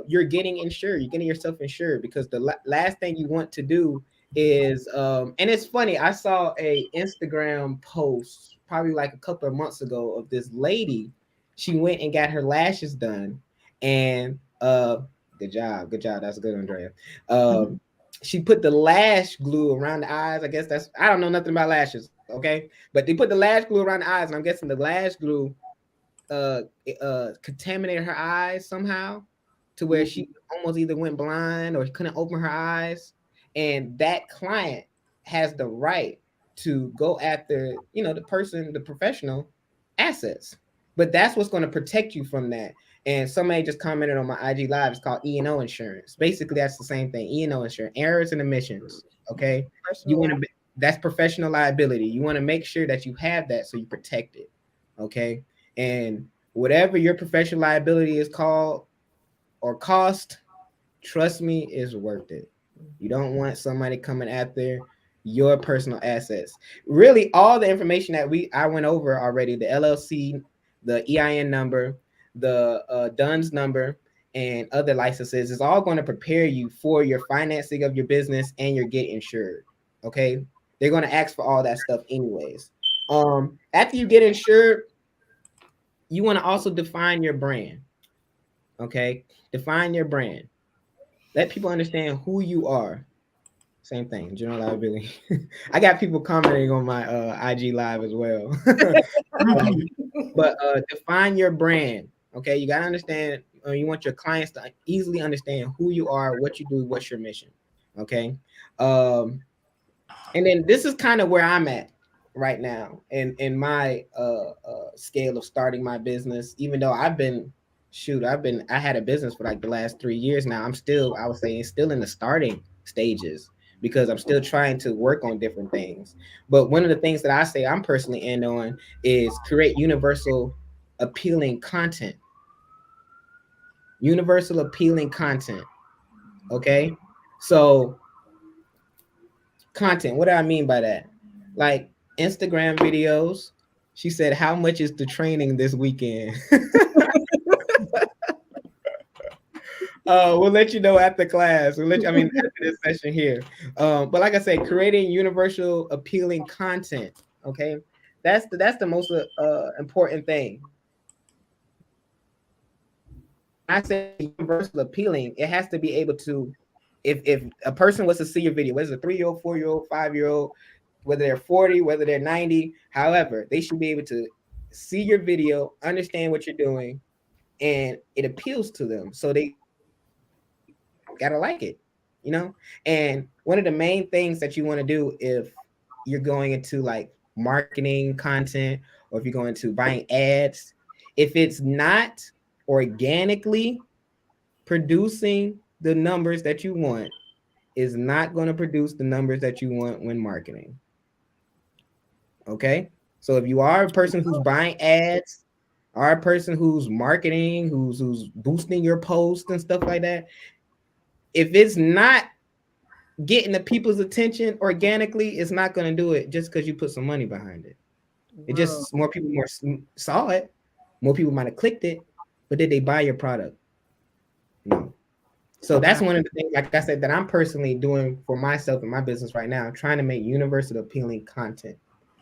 F: you're getting insured. You're getting yourself insured, because the last thing you want to do is and it's funny. I saw a Instagram post probably like a couple of months ago of this lady. She went and got her lashes done, and good job. That's good, Andrea. She put the lash glue around the eyes. I guess I don't know nothing about lashes. Okay. But they put the lash glue around the eyes, and I'm guessing the lash glue contaminated her eyes somehow, to where she almost either went blind or couldn't open her eyes. And that client has the right to go after, the professional assets. But that's what's going to protect you from that. And somebody just commented on my IG live. It's called E&O insurance. Basically, that's the same thing. E&O insurance, errors and omissions. Okay, you want to. That's professional liability. You want to make sure that you have that so you protect it. Okay, and whatever your professional liability is called or cost, trust me, is worth it. You don't want somebody coming after your personal assets. Really, all the information that I went over already, the LLC, the EIN number, the DUNS number, and other licenses is all going to prepare you for your financing of your business and your get insured. Okay, they're going to ask for all that stuff anyways. After you get insured, you want to also define your brand. Okay, define your brand. Let people understand who you are. Same thing, general liability. I got people commenting on my IG live as well. But define your brand. Okay, you gotta understand. You want your clients to easily understand who you are, what you do, what's your mission. Okay, and then this is kind of where I'm at right now in my scale of starting my business. Even though I had a business for like the last 3 years now. I would say still in the starting stages because I'm still trying to work on different things. But one of the things that I say I'm personally in on is create universal appealing content. Universal appealing content. Okay, so content. What do I mean by that? Like Instagram videos. She said, "How much is the training this weekend?" We'll let you know after class. After this session here. But like I said, creating universal appealing content. Okay, that's the most important thing. I say universal appealing. It has to be able to, if a person was to see your video, whether it's a 3-year-old, 4-year-old, 5-year-old, whether they're 40, whether they're 90, however, they should be able to see your video, understand what you're doing, and it appeals to them. So they gotta like it, And one of the main things that you want to do if you're going into like marketing content or if you're going to buying ads, if it's not organically producing the numbers that you want, is not going to produce the numbers that you want when marketing. Okay, so if you are a person who's buying ads, or a person who's marketing, who's boosting your posts and stuff like that, if it's not getting the people's attention organically, it's not going to do it just because you put some money behind it. It just more people saw it, more people might have clicked it, but did they buy your product? No. So that's one of the things, like I said, that I'm personally doing for myself and my business right now. I'm trying to make universal appealing content.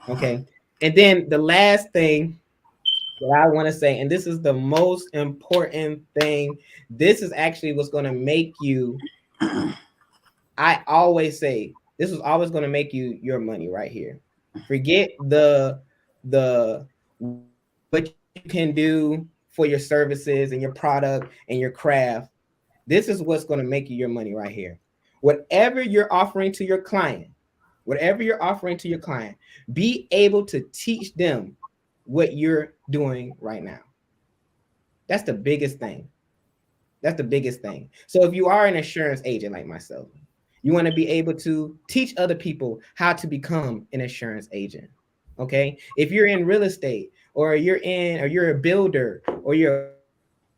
F: Okay. And then the last thing that I want to say, and this is the most important thing, this is actually what's going to make you, I always say, this is always going to make you your money right here. Forget the what you can do for your services and your product and your craft. This is what's going to make you your money right here. Whatever you're offering to your client, be able to teach them what you're doing right now. That's the biggest thing. So if you are an insurance agent like myself, you want to be able to teach other people how to become an insurance agent. Okay. If you're in real estate or you're a builder or you're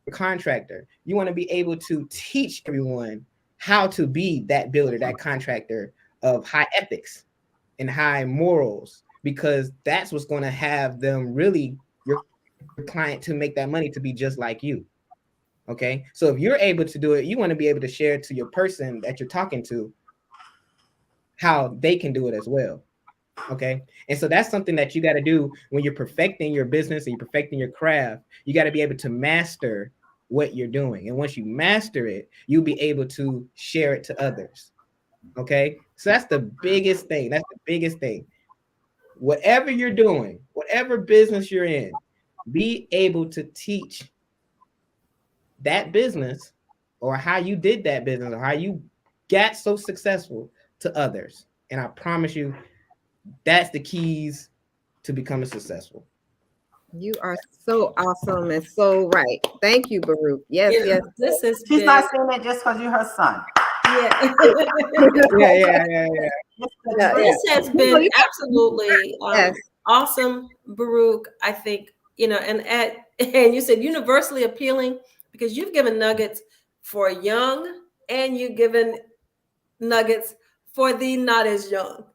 F: a contractor, you want to be able to teach everyone how to be that builder, that contractor of high ethics and high morals, because that's what's going to have them really, your client, to make that money to be just like you. Okay. So if you're able to do it, you want to be able to share to your person that you're talking to how they can do it as well. Okay. And so that's something that you got to do when you're perfecting your business and you're perfecting your craft. You got to be able to master what you're doing. And once you master it, you'll be able to share it to others. Okay. So that's the biggest thing. Whatever you're doing, whatever business you're in, be able to teach that business or how you did that business or how you got so successful to others. And I promise you, that's the keys to becoming successful.
B: You are so awesome and so right. Thank you, Baruch. Yes,
A: You know,
B: yes.
A: this has
C: She's
A: been,
C: not saying that just because you're her son.
A: yeah.
B: Yeah,
A: This has been absolutely
B: Yes.
A: awesome, Baruch. I think, and you said universally appealing because you've given nuggets for young and you've given nuggets for the not as young.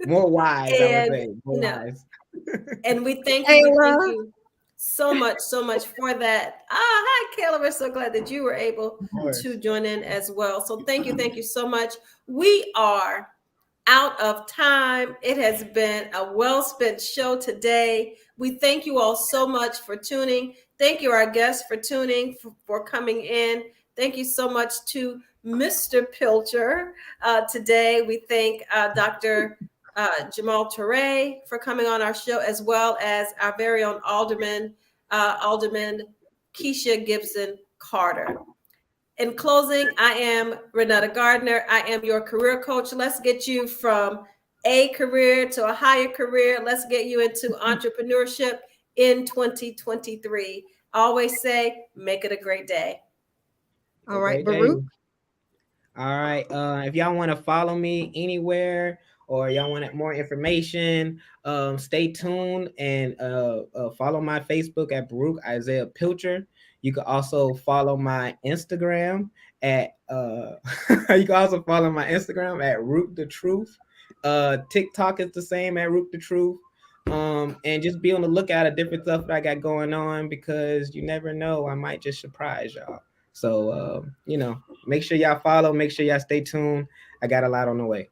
F: More wise, I would
A: And,
F: say. More wise.
A: And we thank you. We thank
B: Kayla.
A: you so much for that. Hi, Kayla. We're so glad that you were able to join in as well. So thank you so much. We are out of time. It has been a well-spent show today. We thank you all so much for tuning. Thank you, our guests, for tuning, for coming in. Thank you so much to Mr. Pilcher today. We thank Dr. Jamal Touré for coming on our show, as well as our very own Alderman Kesha Gibson Carter. In closing, I am Renetta Gardner. I am your career coach. Let's get you from a career to a higher career. Let's get you into entrepreneurship in 2023. I always say, make it a great day.
B: All right, Baruch.
F: All right. If y'all want to follow me anywhere or y'all want more information, stay tuned and follow my Facebook at Baruch Isaiah Pilcher. You can also follow my Instagram at Root the Truth. TikTok is the same at Root the Truth. And just be on the lookout at different stuff that I got going on because you never know, I might just surprise y'all. So make sure y'all follow, make sure y'all stay tuned. I got a lot on the way.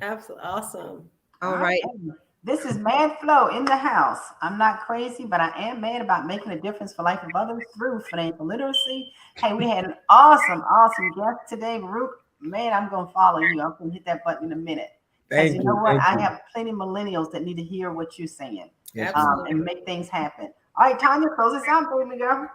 A: Absolutely awesome.
B: All right.
C: This is Mad Flo in the house. I'm not crazy, but I am mad about making a difference for life of others through financial literacy. Hey, we had an awesome guest today, Baruch. Man, I'm going to follow you. I'm going to hit that button in a minute. Because you know what? I have plenty of millennials that need to hear what you're saying and make things happen. All right, Tanya, close us out, baby girl.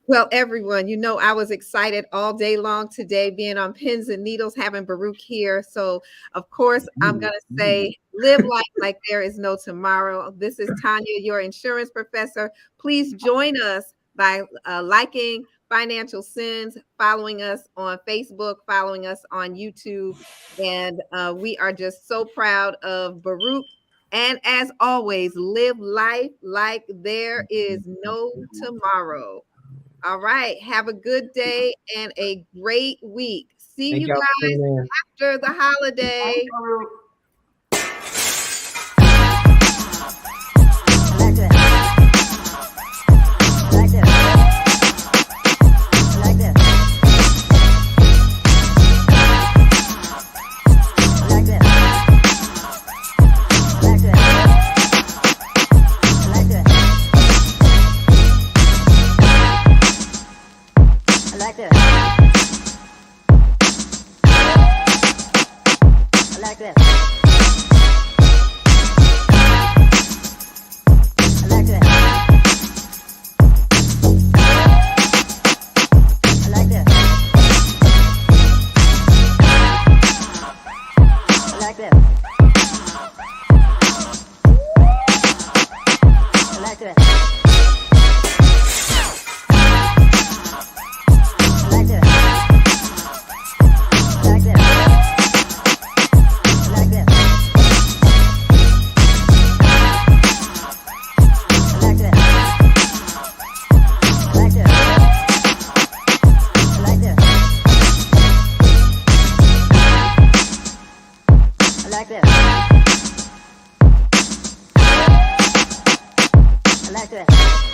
B: Well, everyone, I was excited all day long today being on Pins and Needles, having Baruch here. So, of course, I'm going to say, live life like there is no tomorrow. This is Tanya, your insurance professor. Please join us by liking Financial Sins, following us on Facebook, following us on YouTube. And we are just so proud of Baruch. And as always, live life like there is no tomorrow. All right. Have a good day and a great week. See you guys after the holiday.
G: I like that.